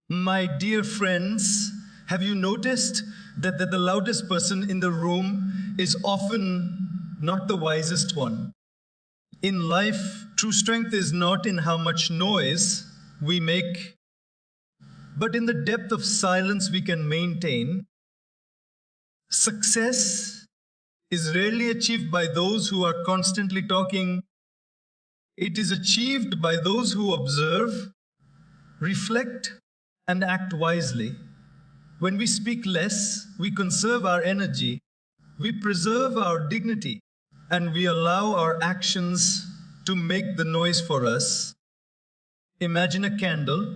My dear friends, have you noticed that the loudest person in the room is often not the wisest one? In life, true strength is not in how much noise we make, but in the depth of silence we can maintain. Success is rarely achieved by those who are constantly talking. It is achieved by those who observe, reflect, and act wisely. When we speak less, we conserve our energy, we preserve our dignity, and we allow our actions to make the noise for us. Imagine a candle.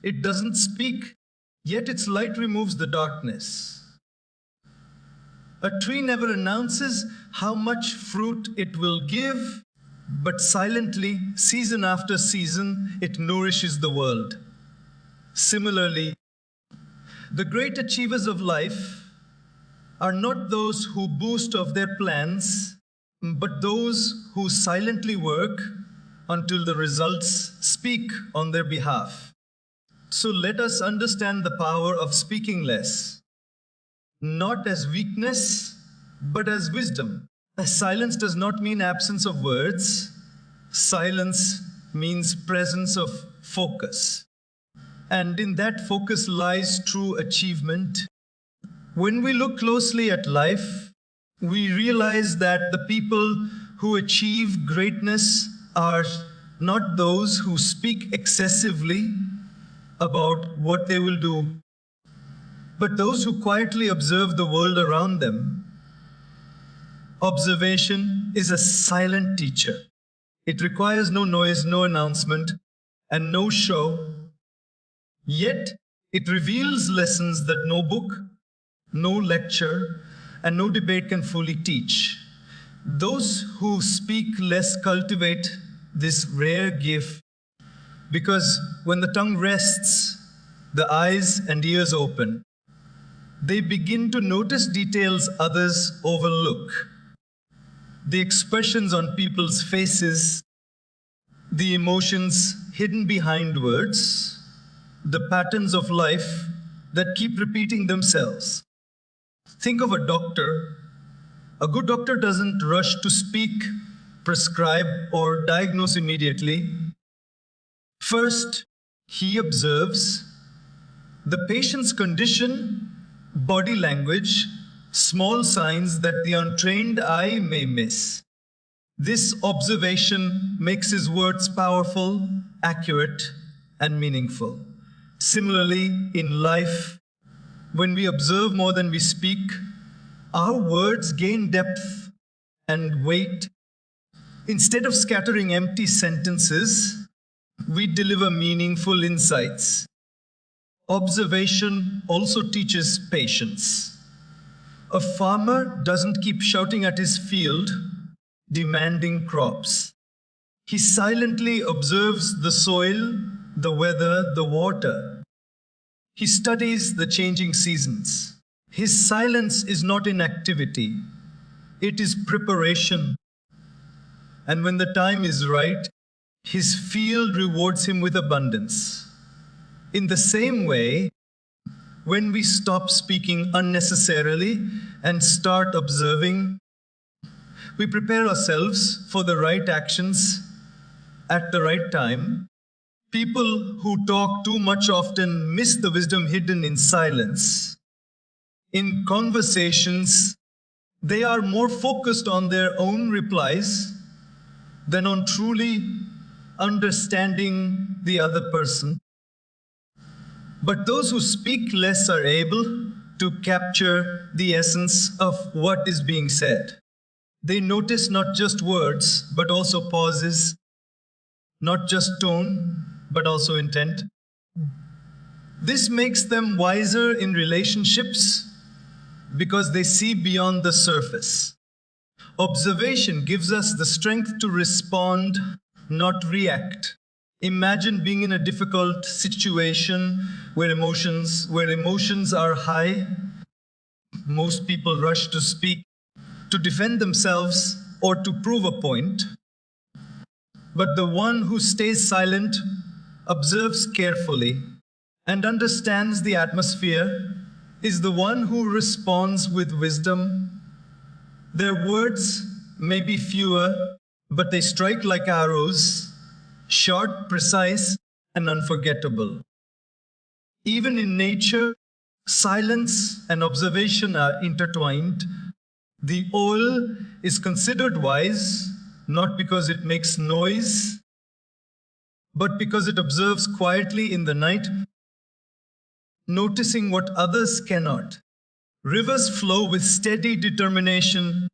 It doesn't speak, yet its light removes the darkness. A tree never announces how much fruit it will give, but silently, season after season, it nourishes the world. Similarly, the great achievers of life are not those who boast of their plans, but those who silently work until the results speak on their behalf. So let us understand the power of speaking less, not as weakness, but as wisdom. Silence does not mean absence of words. Silence means presence of focus. And in that focus lies true achievement. When we look closely at life, we realize that the people who achieve greatness are not those who speak excessively about what they will do, but those who quietly observe the world around them. Observation is a silent teacher. It requires no noise, no announcement, and no show. Yet, it reveals lessons that no book, no lecture, and no debate can fully teach. Those who speak less cultivate this rare gift because when the tongue rests, the eyes and ears open. They begin to notice details others overlook. The expressions on people's faces, the emotions hidden behind words, the patterns of life that keep repeating themselves. Think of a doctor. A good doctor doesn't rush to speak, prescribe, or diagnose immediately. First, he observes the patient's condition, body language, small signs that the untrained eye may miss. This observation makes his words powerful, accurate, and meaningful. Similarly, in life, when we observe more than we speak, our words gain depth and weight. Instead of scattering empty sentences, we deliver meaningful insights. Observation also teaches patience. A farmer doesn't keep shouting at his field, demanding crops. He silently observes the soil, the weather, the water. He studies the changing seasons. His silence is not inactivity, it is preparation. And when the time is right, his field rewards him with abundance. In the same way, when we stop speaking unnecessarily and start observing, we prepare ourselves for the right actions at the right time. People who talk too much often miss the wisdom hidden in silence. In conversations, they are more focused on their own replies than on truly understanding the other person. But those who speak less are able to capture the essence of what is being said. They notice not just words, but also pauses, not just tone, but also intent. This makes them wiser in relationships because they see beyond the surface. Observation gives us the strength to respond, not react. Imagine being in a difficult situation where emotions are high. Most people rush to speak, to defend themselves, or to prove a point. But the one who stays silent observes carefully and understands the atmosphere is the one who responds with wisdom. Their words may be fewer, but they strike like arrows, short, precise, and unforgettable. Even in nature, silence and observation are intertwined. The owl is considered wise, not because it makes noise, but because it observes quietly in the night, noticing what others cannot. Rivers flow with steady determination,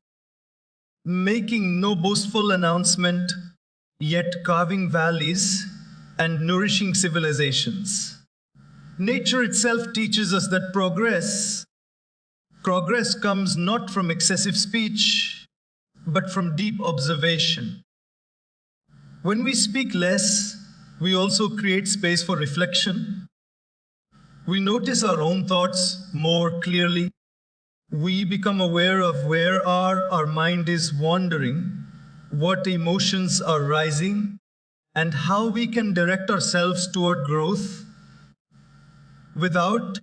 making no boastful announcement, yet carving valleys and nourishing civilizations. Nature itself teaches us that progress comes not from excessive speech, but from deep observation. When we speak less, we also create space for reflection. We notice our own thoughts more clearly. We become aware of where our mind is wandering, what emotions are rising, and how we can direct ourselves toward growth. Without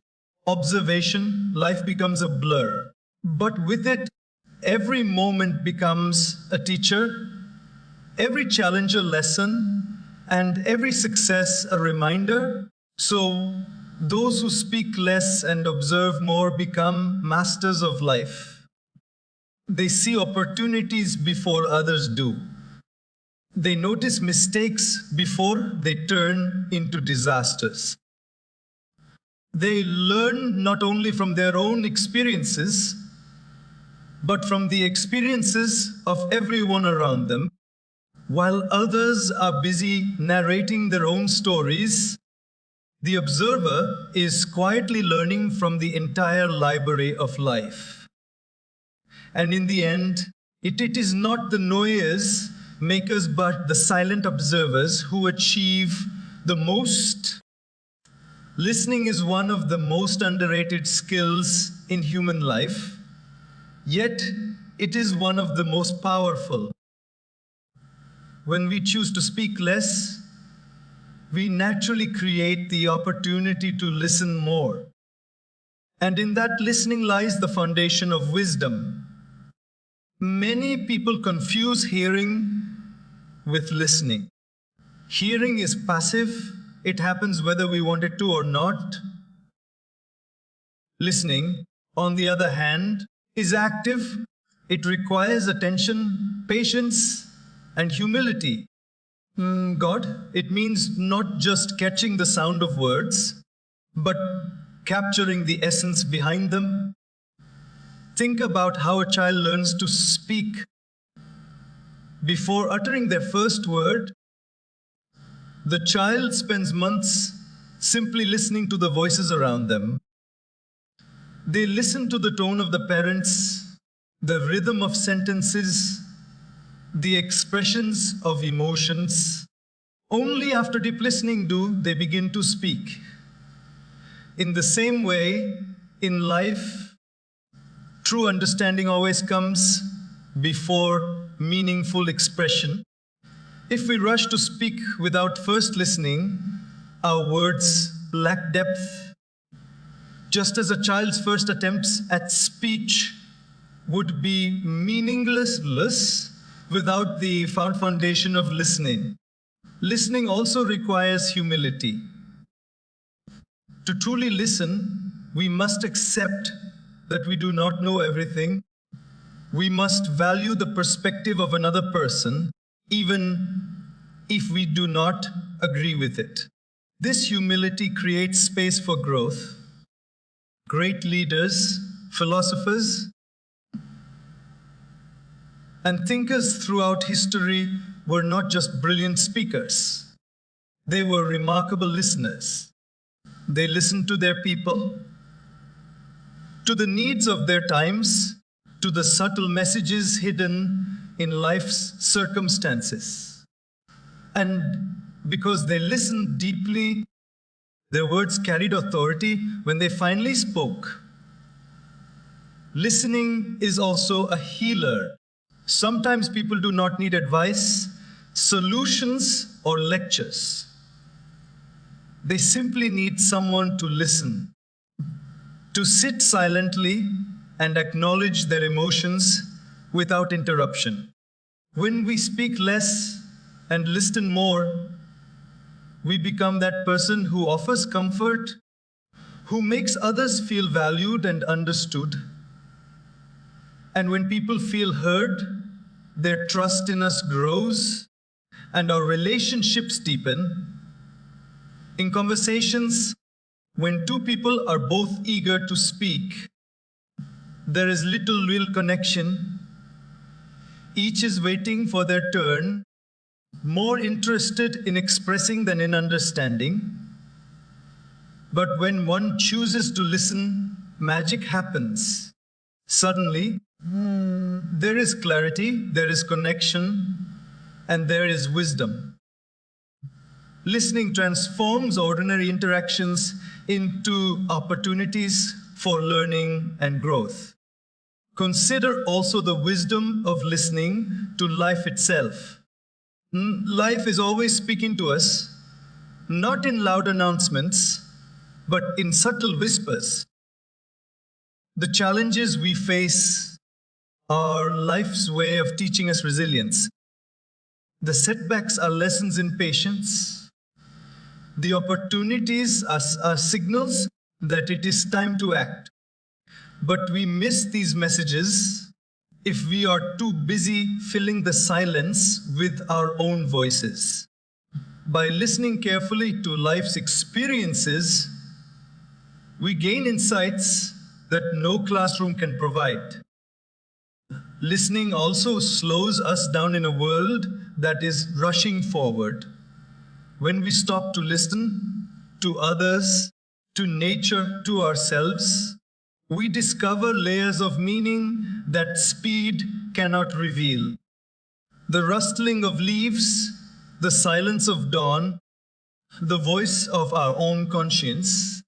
observation, life becomes a blur. But with it, every moment becomes a teacher, every challenge a lesson, and every success a reminder. So those who speak less and observe more become masters of life. They see opportunities before others do. They notice mistakes before they turn into disasters. They learn not only from their own experiences, but from the experiences of everyone around them. While others are busy narrating their own stories, the observer is quietly learning from the entire library of life. And in the end, it is not the noise makers, but the silent observers who achieve the most. Listening is one of the most underrated skills in human life, yet it is one of the most powerful. When we choose to speak less, we naturally create the opportunity to listen more. And in that listening lies the foundation of wisdom. Many people confuse hearing with listening. Hearing is passive. It happens whether we want it to or not. Listening, on the other hand, is active. It requires attention, patience, and humility. It means not just catching the sound of words, but capturing the essence behind them. Think about how a child learns to speak. Before uttering their first word, the child spends months simply listening to the voices around them. They listen to the tone of the parents, the rhythm of sentences, the expressions of emotions. Only after deep listening do they begin to speak. In the same way, in life, true understanding always comes before meaningful expression. If we rush to speak without first listening, our words lack depth. Just as a child's first attempts at speech would be meaningless without the foundation of listening. Listening also requires humility. To truly listen, we must accept that we do not know everything. We must value the perspective of another person, even if we do not agree with it. This humility creates space for growth. Great leaders, philosophers, and thinkers throughout history were not just brilliant speakers. They were remarkable listeners. They listened to their people, to the needs of their times, to the subtle messages hidden in life's circumstances. And because they listened deeply, their words carried authority when they finally spoke. Listening is also a healer. Sometimes people do not need advice, solutions, or lectures. They simply need someone to listen, to sit silently and acknowledge their emotions without interruption. When we speak less and listen more, we become that person who offers comfort, who makes others feel valued and understood. And when people feel heard, their trust in us grows and our relationships deepen. In conversations, when two people are both eager to speak, there is little real connection. Each is waiting for their turn, more interested in expressing than in understanding. But when one chooses to listen, magic happens. Suddenly, there is clarity, there is connection, and there is wisdom. Listening transforms ordinary interactions into opportunities for learning and growth. Consider also the wisdom of listening to life itself. Life is always speaking to us, not in loud announcements, but in subtle whispers. The challenges we face are life's way of teaching us resilience. The setbacks are lessons in patience. The opportunities are signals that it is time to act. But we miss these messages if we are too busy filling the silence with our own voices. By listening carefully to life's experiences, we gain insights that no classroom can provide. Listening also slows us down in a world that is rushing forward. When we stop to listen to others, to nature, to ourselves, we discover layers of meaning that speed cannot reveal. The rustling of leaves, the silence of dawn, the voice of our own conscience,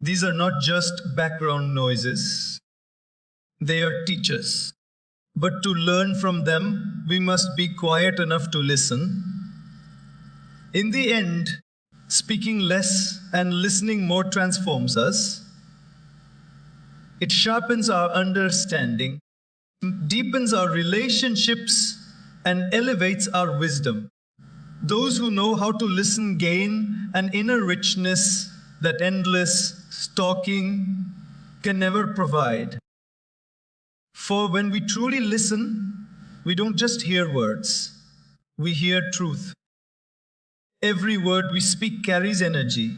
these are not just background noises. They are teachers. But to learn from them, we must be quiet enough to listen. In the end, speaking less and listening more transforms us. It sharpens our understanding, deepens our relationships, and elevates our wisdom. Those who know how to listen gain an inner richness that endless talking can never provide. For when we truly listen, we don't just hear words, we hear truth. Every word we speak carries energy.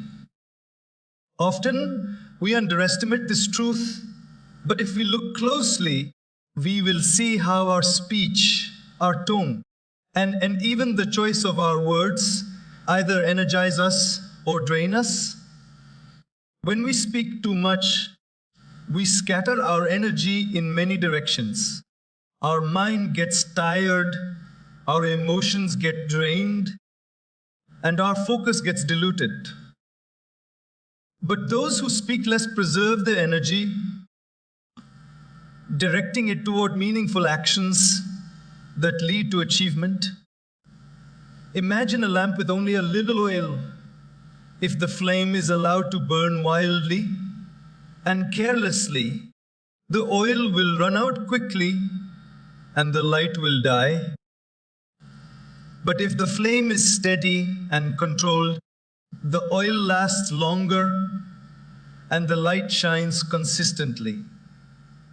Often, we underestimate this truth, but if we look closely, we will see how our speech, our tone, and even the choice of our words either energize us or drain us. When we speak too much, we scatter our energy in many directions. Our mind gets tired, our emotions get drained, and our focus gets diluted. But those who speak less preserve their energy, directing it toward meaningful actions that lead to achievement. Imagine a lamp with only a little oil. If the flame is allowed to burn wildly and carelessly, the oil will run out quickly and the light will die. But if the flame is steady and controlled, the oil lasts longer and the light shines consistently.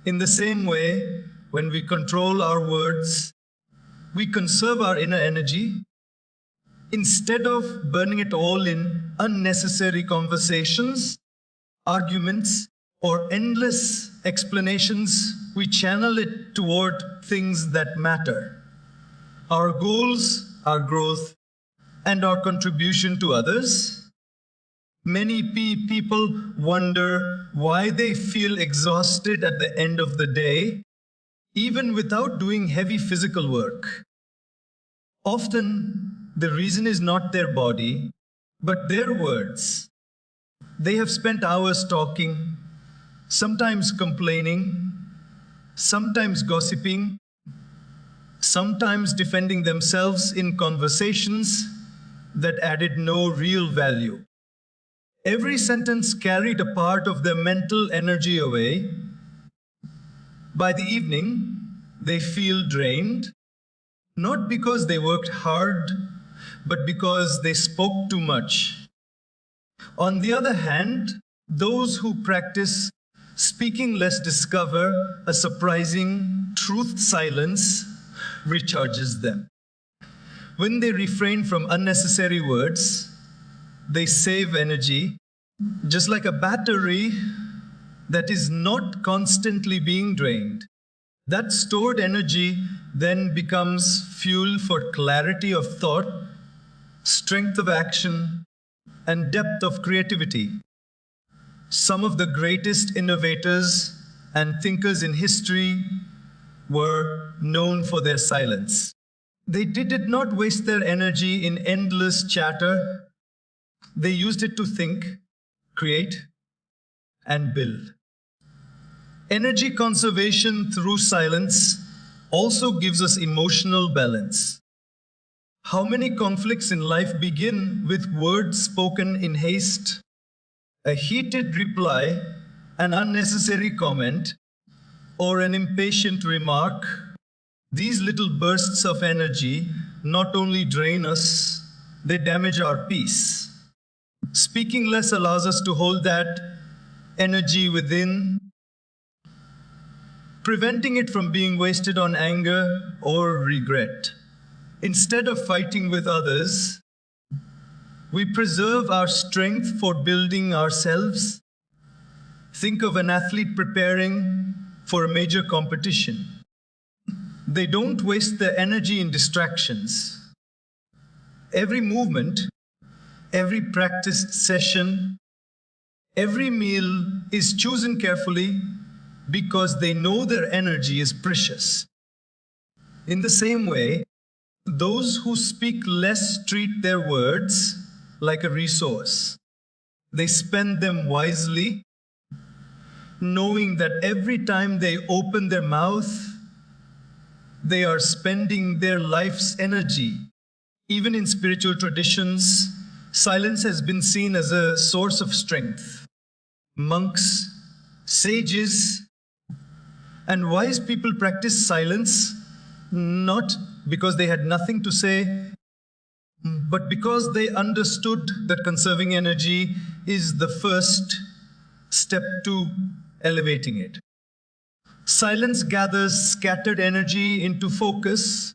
In the same way, when we control our words, we conserve our inner energy. Instead of burning it all in unnecessary conversations, arguments, or endless explanations, we channel it toward things that matter. Our goals, our growth, and our contribution to others. Many people wonder why they feel exhausted at the end of the day, even without doing heavy physical work. Often, the reason is not their body, but their words. They have spent hours talking, sometimes complaining, sometimes gossiping, sometimes defending themselves in conversations that added no real value. Every sentence carried a part of their mental energy away. By the evening, they feel drained, not because they worked hard, but because they spoke too much. On the other hand, those who practice speaking less discover a surprising truth silence recharges them. When they refrain from unnecessary words, they save energy, just like a battery that is not constantly being drained. That stored energy then becomes fuel for clarity of thought, strength of action, and depth of creativity. Some of the greatest innovators and thinkers in history were known for their silence. They did not waste their energy in endless chatter. They used it to think, create, and build. Energy conservation through silence also gives us emotional balance. How many conflicts in life begin with words spoken in haste, a heated reply, an unnecessary comment, or an impatient remark? These little bursts of energy not only drain us, they damage our peace. Speaking less allows us to hold that energy within, preventing it from being wasted on anger or regret. Instead of fighting with others, we preserve our strength for building ourselves. Think of an athlete preparing for a major competition. They don't waste their energy in distractions. Every movement, every practiced session, every meal is chosen carefully because they know their energy is precious. In the same way, those who speak less treat their words like a resource. They spend them wisely, knowing that every time they open their mouth, they are spending their life's energy. Even in spiritual traditions, silence has been seen as a source of strength. Monks, sages, and wise people practice silence not because they had nothing to say, but because they understood that conserving energy is the first step to elevating it. Silence gathers scattered energy into focus,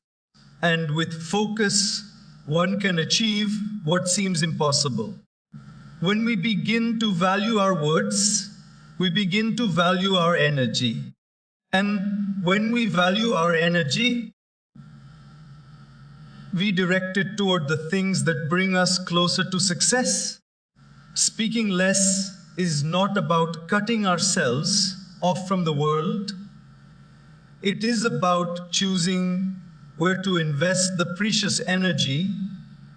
and with focus, one can achieve what seems impossible. When we begin to value our words, we begin to value our energy. And when we value our energy, we direct it toward the things that bring us closer to success. Speaking less is not about cutting ourselves off from the world. It is about choosing where to invest the precious energy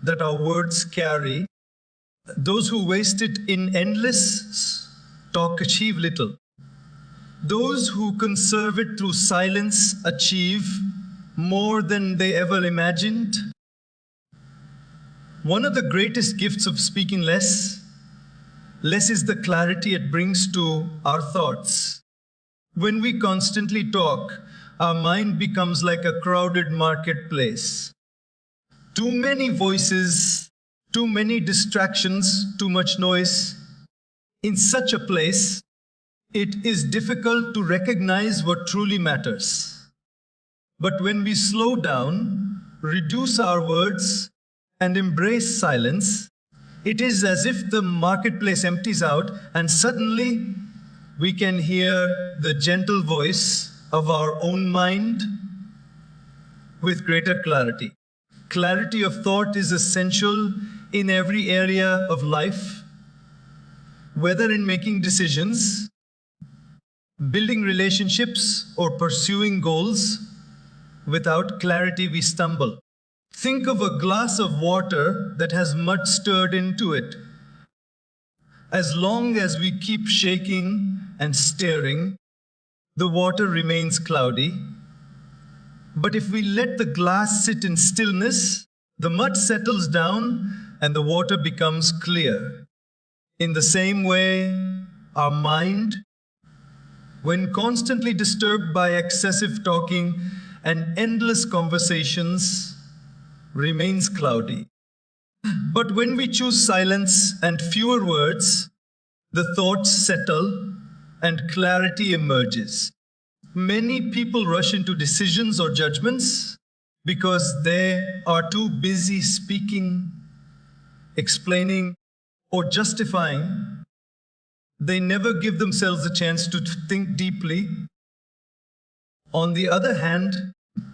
that our words carry. Those who waste it in endless talk achieve little. Those who conserve it through silence achieve more than they ever imagined. One of the greatest gifts of speaking less is the clarity it brings to our thoughts. When we constantly talk, our mind becomes like a crowded marketplace. Too many voices, too many distractions, too much noise. In such a place, it is difficult to recognize what truly matters. But when we slow down, reduce our words, and embrace silence, it is as if the marketplace empties out and suddenly we can hear the gentle voice of our own mind with greater clarity. Clarity of thought is essential in every area of life, whether in making decisions, building relationships, or pursuing goals. Without clarity, we stumble. Think of a glass of water that has mud stirred into it. As long as we keep shaking and stirring, the water remains cloudy. But if we let the glass sit in stillness, the mud settles down and the water becomes clear. In the same way, our mind, when constantly disturbed by excessive talking and endless conversations, remains cloudy. But when we choose silence and fewer words, the thoughts settle and clarity emerges. Many people rush into decisions or judgments because they are too busy speaking, explaining, or justifying. They never give themselves a chance to think deeply. On the other hand,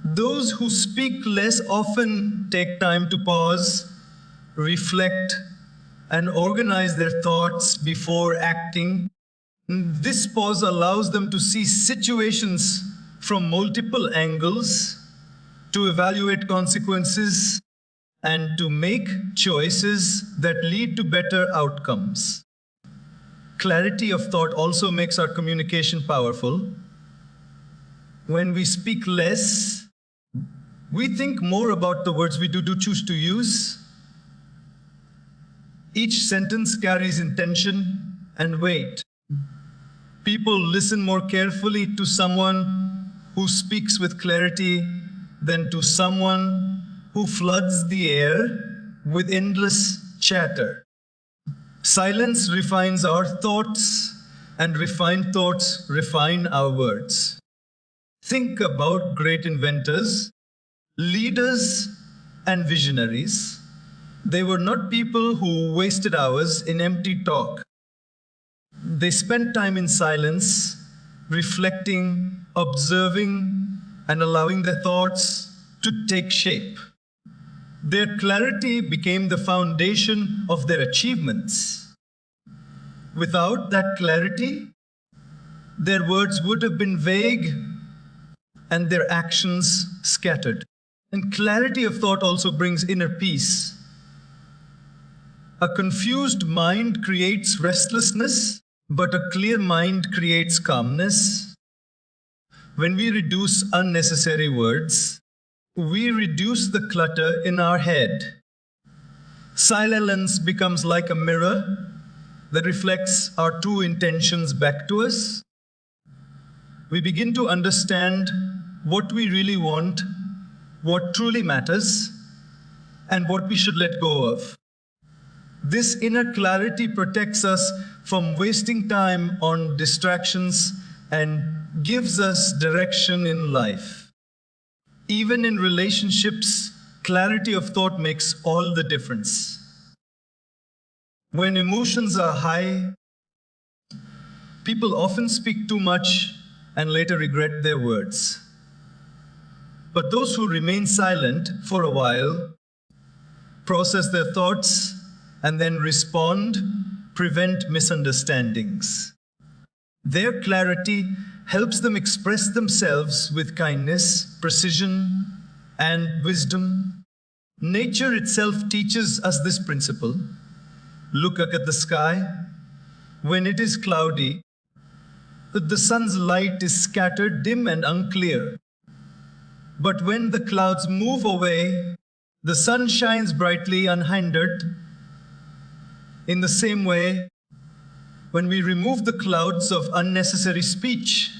those who speak less often take time to pause, reflect, and organize their thoughts before acting. This pause allows them to see situations from multiple angles, to evaluate consequences, and to make choices that lead to better outcomes. Clarity of thought also makes our communication powerful. When we speak less, we think more about the words we do choose to use. Each sentence carries intention and weight. People listen more carefully to someone who speaks with clarity than to someone who floods the air with endless chatter. Silence refines our thoughts, and refined thoughts refine our words. Think about great inventors, leaders, and visionaries. They were not people who wasted hours in empty talk. They spent time in silence, reflecting, observing, and allowing their thoughts to take shape. Their clarity became the foundation of their achievements. Without that clarity, their words would have been vague and their actions scattered. And clarity of thought also brings inner peace. A confused mind creates restlessness, but a clear mind creates calmness. When we reduce unnecessary words, we reduce the clutter in our head. Silence becomes like a mirror that reflects our true intentions back to us. We begin to understand what we really want, what truly matters, and what we should let go of. This inner clarity protects us from wasting time on distractions and gives us direction in life. Even in relationships, clarity of thought makes all the difference. When emotions are high, people often speak too much and later regret their words. But those who remain silent for a while, process their thoughts, and then respond, prevent misunderstandings. Their clarity helps them express themselves with kindness, precision, and wisdom. Nature itself teaches us this principle. Look at the sky. When it is cloudy, the sun's light is scattered, dim, and unclear. But when the clouds move away, the sun shines brightly, unhindered. In the same way, when we remove the clouds of unnecessary speech,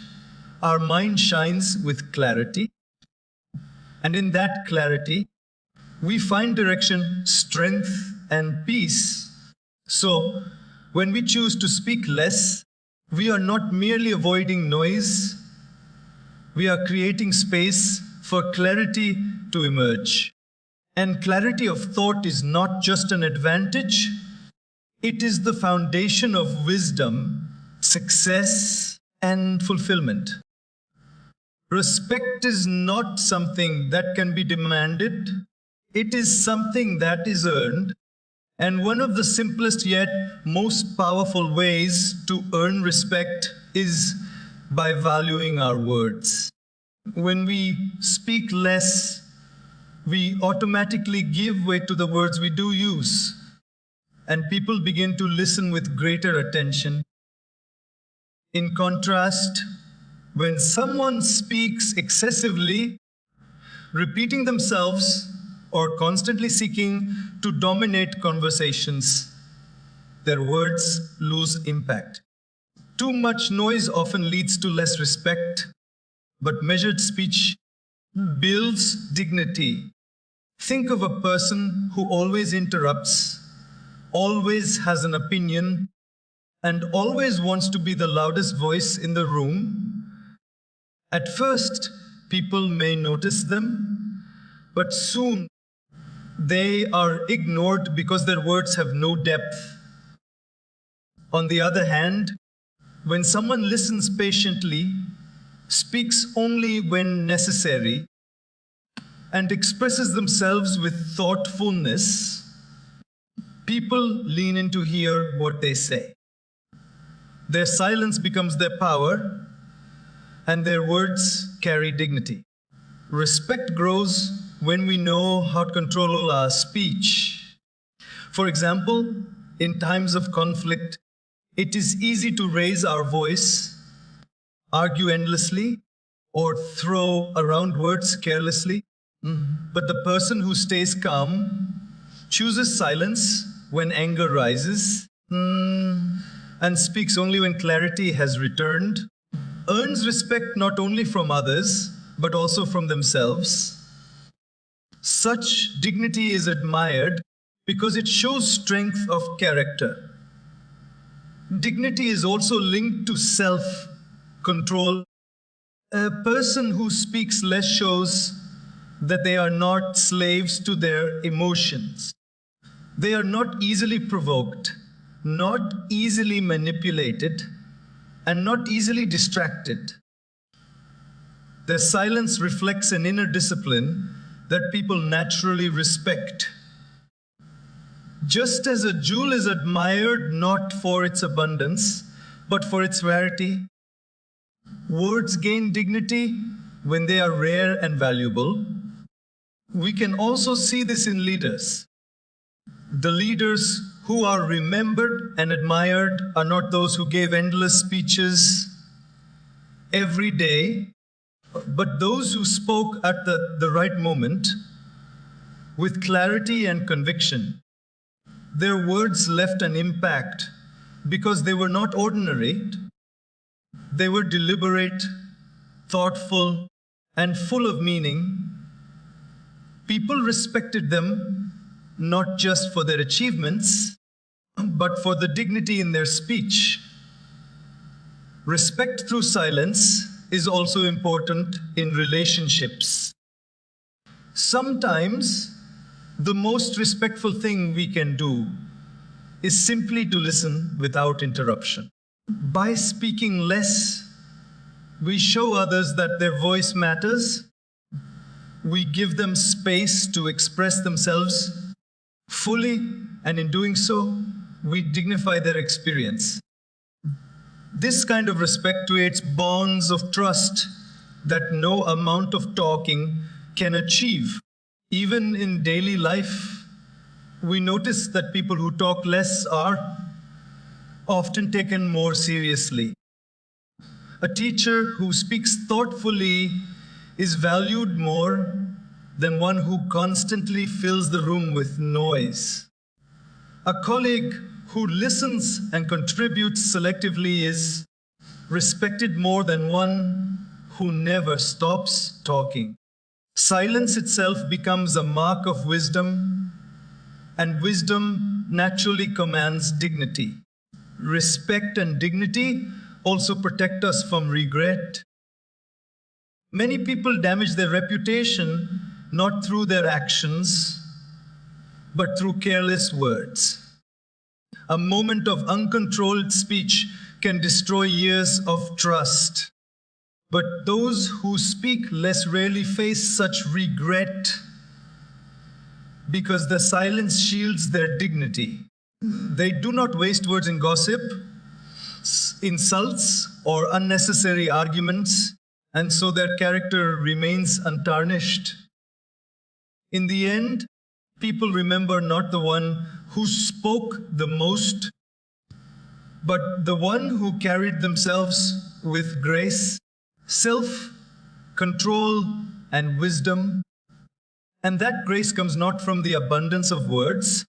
our mind shines with clarity. And in that clarity, we find direction, strength, and peace. So, when we choose to speak less, we are not merely avoiding noise, we are creating space for clarity to emerge. And clarity of thought is not just an advantage, it is the foundation of wisdom, success, and fulfillment. Respect is not something that can be demanded, it is something that is earned. And one of the simplest yet most powerful ways to earn respect is by valuing our words. When we speak less, we automatically give way to the words we do use, and people begin to listen with greater attention. In contrast, when someone speaks excessively, repeating themselves, or constantly seeking to dominate conversations, their words lose impact. Too much noise often leads to less respect, but measured speech builds dignity. Think of a person who always interrupts, always has an opinion, and always wants to be the loudest voice in the room. At first, people may notice them, but soon they are ignored because their words have no depth. On the other hand, when someone listens patiently, speaks only when necessary, and expresses themselves with thoughtfulness, people lean in to hear what they say. Their silence becomes their power, and their words carry dignity. Respect grows when we know how to control our speech. For example, in times of conflict, it is easy to raise our voice, argue endlessly, or throw around words carelessly. But the person who stays calm, chooses silence when anger rises, and speaks only when clarity has returned, earns respect not only from others, but also from themselves. Such dignity is admired because it shows strength of character. Dignity is also linked to self-control. A person who speaks less shows that they are not slaves to their emotions. They are not easily provoked, not easily manipulated, and not easily distracted. Their silence reflects an inner discipline that people naturally respect. Just as a jewel is admired not for its abundance, but for its rarity, words gain dignity when they are rare and valuable. We can also see this in leaders. The leaders who are remembered and admired are not those who gave endless speeches every day, but those who spoke at the right moment with clarity and conviction. Their words left an impact because they were not ordinary. They were deliberate, thoughtful, and full of meaning. People respected them not just for their achievements, but for the dignity in their speech. Respect through silence is also important in relationships. Sometimes, the most respectful thing we can do is simply to listen without interruption. By speaking less, we show others that their voice matters. We give them space to express themselves fully, and in doing so, we dignify their experience. This kind of respect creates bonds of trust that no amount of talking can achieve. Even in daily life, we notice that people who talk less are often taken more seriously. A teacher who speaks thoughtfully is valued more than one who constantly fills the room with noise. A colleague who listens and contributes selectively is respected more than one who never stops talking. Silence itself becomes a mark of wisdom, and wisdom naturally commands dignity. Respect and dignity also protect us from regret. Many people damage their reputation not through their actions, but through careless words. A moment of uncontrolled speech can destroy years of trust. But those who speak less rarely face such regret because the silence shields their dignity. They do not waste words in gossip, insults, or unnecessary arguments, and so their character remains untarnished. In the end, people remember not the one who spoke the most, but the one who carried themselves with grace, self-control, and wisdom. And that grace comes not from the abundance of words,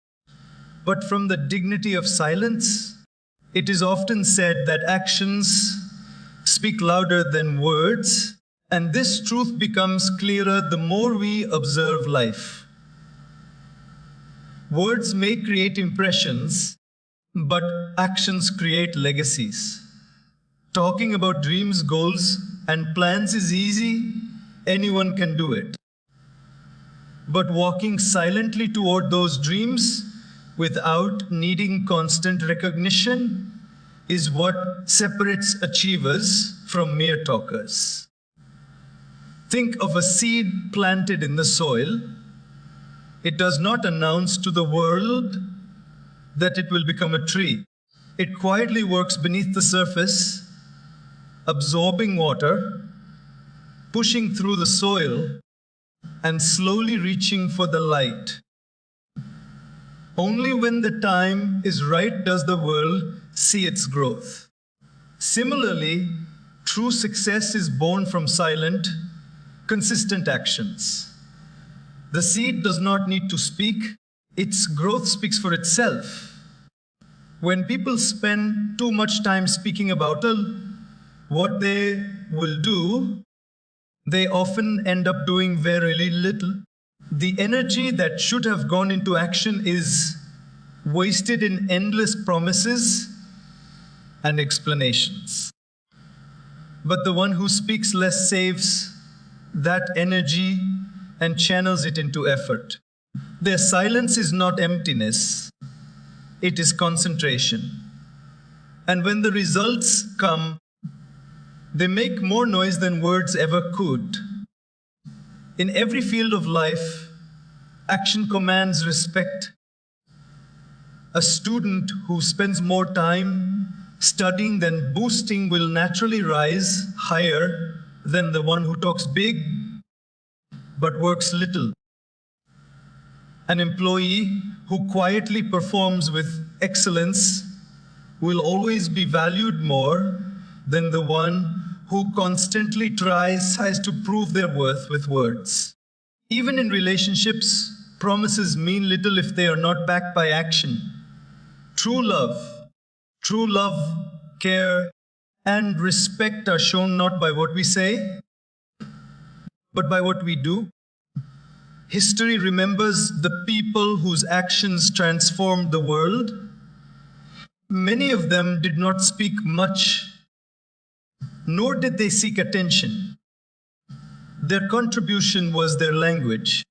but from the dignity of silence. It is often said that actions speak louder than words, and this truth becomes clearer the more we observe life. Words may create impressions, but actions create legacies. Talking about dreams, goals, and plans is easy. Anyone can do it. But walking silently toward those dreams without needing constant recognition is what separates achievers from mere talkers. Think of a seed planted in the soil. It does not announce to the world that it will become a tree. It quietly works beneath the surface, absorbing water, pushing through the soil, and slowly reaching for the light. Only when the time is right does the world see its growth. Similarly, true success is born from silent, consistent actions. The seed does not need to speak, its growth speaks for itself. When people spend too much time speaking about what they will do, they often end up doing very little. The energy that should have gone into action is wasted in endless promises and explanations. But the one who speaks less saves that energy and channels it into effort. Their silence is not emptiness, it is concentration. And when the results come, they make more noise than words ever could. In every field of life, action commands respect. A student who spends more time studying than boosting will naturally rise higher than the one who talks big but works little. An employee who quietly performs with excellence will always be valued more than the one who constantly tries to prove their worth with words. Even in relationships, promises mean little if they are not backed by action. True love, care, and respect are shown not by what we say, but by what we do. History remembers the people whose actions transformed the world. Many of them did not speak much, nor did they seek attention. Their contribution was their language.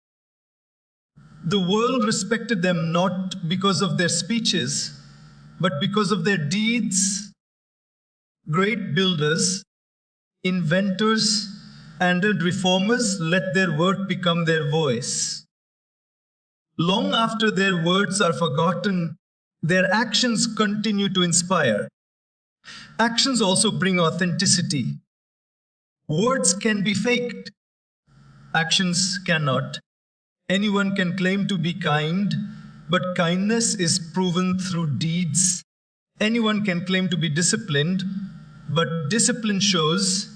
The world respected them not because of their speeches, but because of their deeds. Great builders, inventors, and reformers let their work become their voice. Long after their words are forgotten, their actions continue to inspire. Actions also bring authenticity. Words can be faked. Actions cannot. Anyone can claim to be kind, but kindness is proven through deeds. Anyone can claim to be disciplined, but discipline shows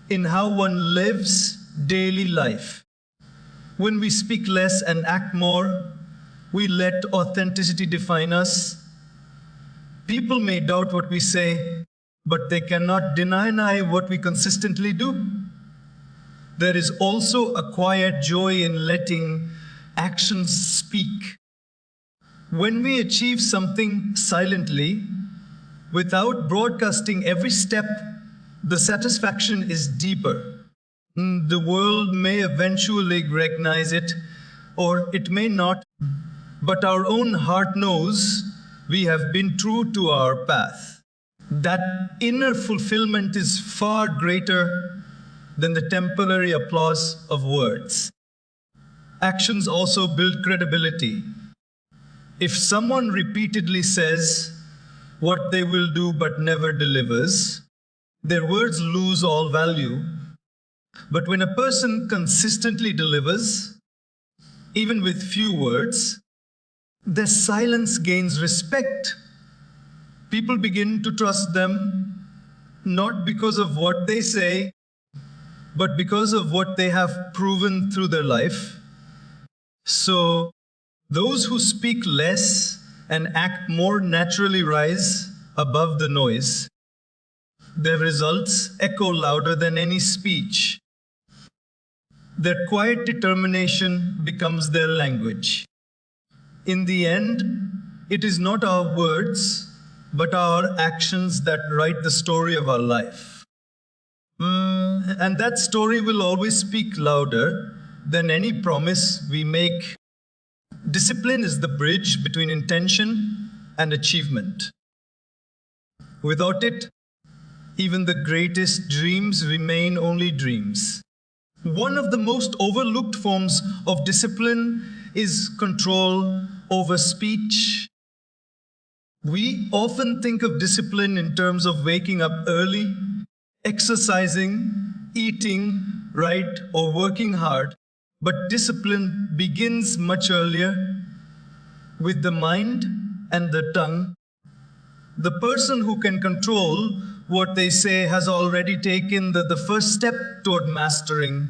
in how one lives daily life. When we speak less and act more, we let authenticity define us. People may doubt what we say, but they cannot deny what we consistently do. There is also a quiet joy in letting actions speak. When we achieve something silently, without broadcasting every step, the satisfaction is deeper. The world may eventually recognize it, or it may not, but our own heart knows we have been true to our path. That inner fulfillment is far greater than the temporary applause of words. Actions also build credibility. If someone repeatedly says what they will do but never delivers, their words lose all value. But when a person consistently delivers, even with few words, their silence gains respect. People begin to trust them, not because of what they say, but because of what they have proven through their life. So, those who speak less and act more naturally rise above the noise. Their results echo louder than any speech. Their quiet determination becomes their language. In the end, it is not our words, but our actions that write the story of our life. And that story will always speak louder than any promise we make. Discipline is the bridge between intention and achievement. Without it, even the greatest dreams remain only dreams. One of the most overlooked forms of discipline is control over speech. We often think of discipline in terms of waking up early, exercising, eating right, or working hard. But discipline begins much earlier with the mind and the tongue. The person who can control what they say has already taken the first step toward mastering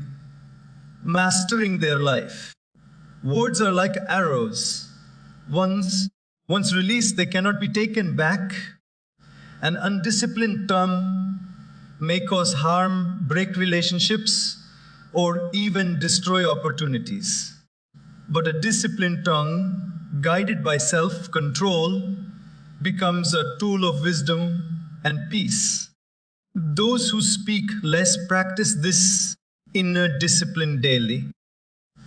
their life. Words are like arrows. Once released, they cannot be taken back. An undisciplined tongue may cause harm, break relationships, or even destroy opportunities. But a disciplined tongue, guided by self-control, becomes a tool of wisdom and peace. Those who speak less practice this inner discipline daily.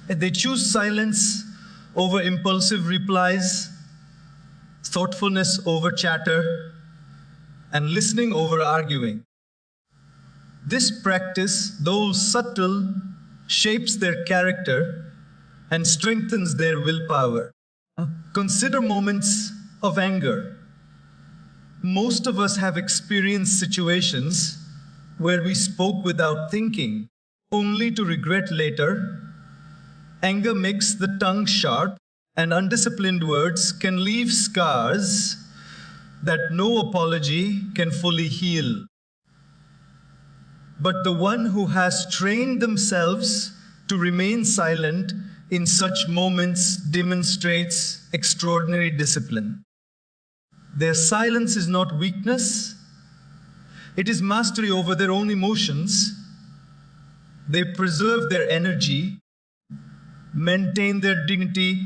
They choose silence over impulsive replies, thoughtfulness over chatter, and listening over arguing. This practice, though subtle, shapes their character and strengthens their willpower. Consider moments of anger. Most of us have experienced situations where we spoke without thinking, only to regret later. Anger makes the tongue sharp, and undisciplined words can leave scars that no apology can fully heal. But the one who has trained themselves to remain silent in such moments demonstrates extraordinary discipline. Their silence is not weakness, it is mastery over their own emotions. They preserve their energy, maintain their dignity,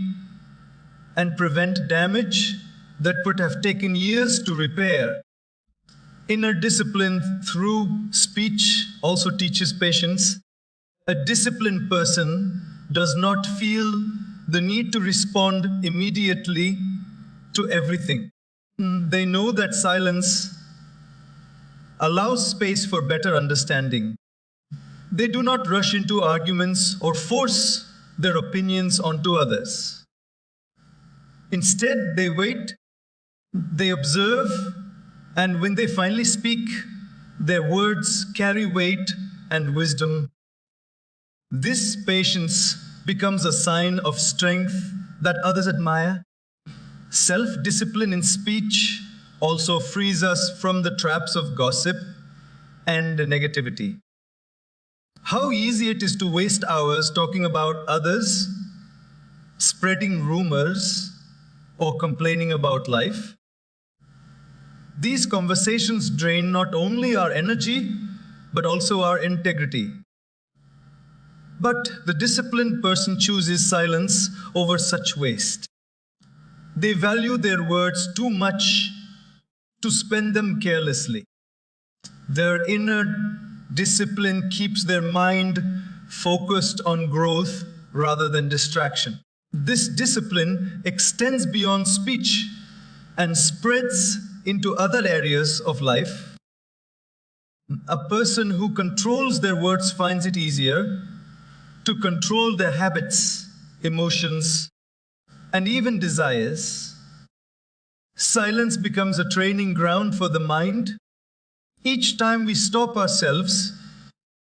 and prevent damage that would have taken years to repair. Inner discipline through speech also teaches patience. A disciplined person does not feel the need to respond immediately to everything. They know that silence allows space for better understanding. They do not rush into arguments or force their opinions onto others. Instead, they wait, they observe, and when they finally speak, their words carry weight and wisdom. This patience becomes a sign of strength that others admire. Self-discipline in speech also frees us from the traps of gossip and negativity. How easy it is to waste hours talking about others, spreading rumors, or complaining about life. These conversations drain not only our energy, but also our integrity. But the disciplined person chooses silence over such waste. They value their words too much to spend them carelessly. Their inner discipline keeps their mind focused on growth rather than distraction. This discipline extends beyond speech and spreads into other areas of life. A person who controls their words finds it easier to control their habits, emotions, and even desires. Silence becomes a training ground for the mind. Each time we stop ourselves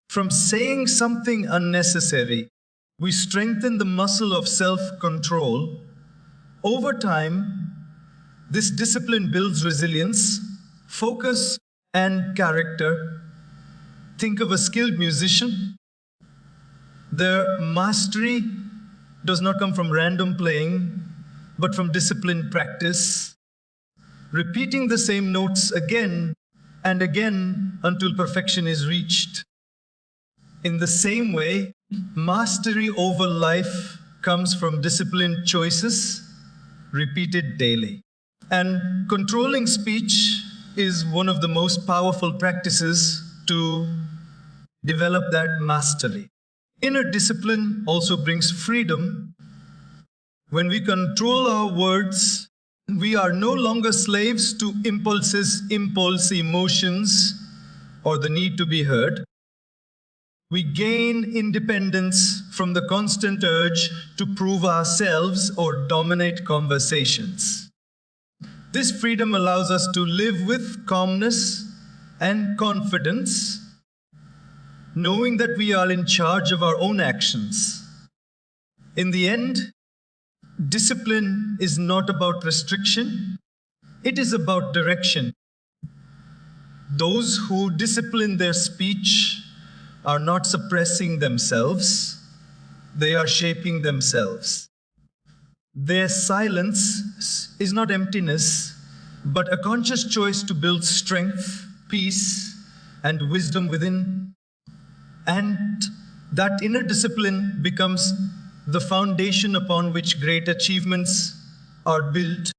from saying something unnecessary, we strengthen the muscle of self-control. Over time, this discipline builds resilience, focus, and character. Think of a skilled musician. Their mastery does not come from random playing, but from disciplined practice, repeating the same notes again and again until perfection is reached. In the same way, mastery over life comes from disciplined choices repeated daily. And controlling speech is one of the most powerful practices to develop that mastery. Inner discipline also brings freedom. When we control our words, we are no longer slaves to impulse, emotions, or the need to be heard. We gain independence from the constant urge to prove ourselves or dominate conversations. This freedom allows us to live with calmness and confidence, knowing that we are in charge of our own actions. In the end, discipline is not about restriction, it is about direction. Those who discipline their speech are not suppressing themselves, they are shaping themselves. Their silence is not emptiness, but a conscious choice to build strength, peace, and wisdom within. And that inner discipline becomes the foundation upon which great achievements are built